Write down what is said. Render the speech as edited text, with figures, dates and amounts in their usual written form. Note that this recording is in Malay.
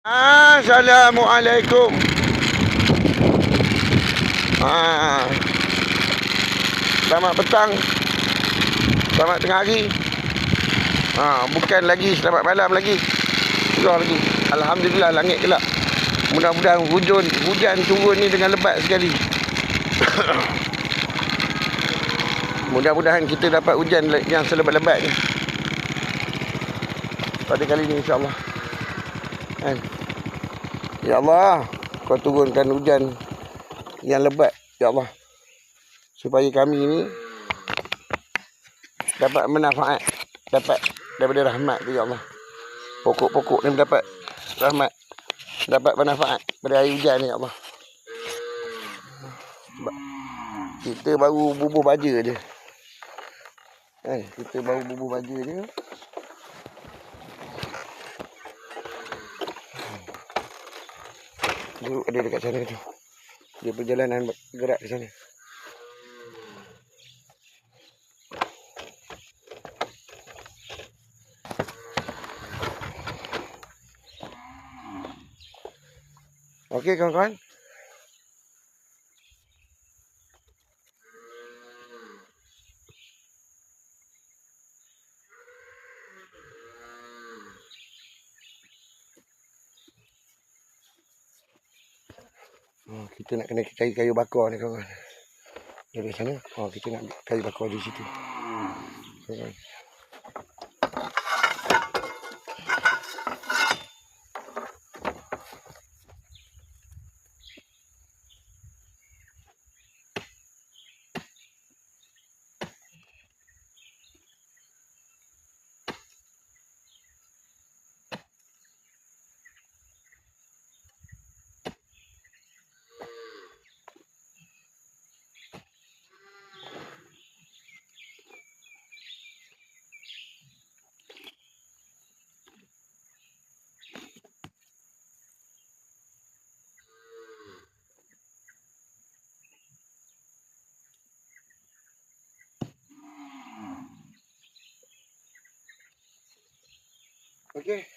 Assalamualaikum. Selamat petang. Selamat tengah hari. Bukan lagi selamat malam lagi. Keluar lagi. Alhamdulillah langit gelap. Mudah-mudahan hujan turun ni dengan lebat sekali. Mudah-mudahan kita dapat hujan yang selebat-lebat ni pada kali ni, insya-Allah. Ya Allah, kau turunkan hujan yang lebat, ya Allah, supaya kami ni dapat manfaat, dapat daripada rahmat tu, ya Allah. Pokok-pokok ni dapat rahmat, dapat manfaat pada air hujan ni, ya Allah. Kita baru bubuh baja je. Kita baru bubuh baja je. Dia ada dekat sana tu. Dia perjalanan gerak ke sana. Okey kawan-kawan. Kita nak kena cari kayu bakar ni, kawan-kawan. Dari sana. Kita nak kayu bakar di situ. Kawan-kawan. Okey.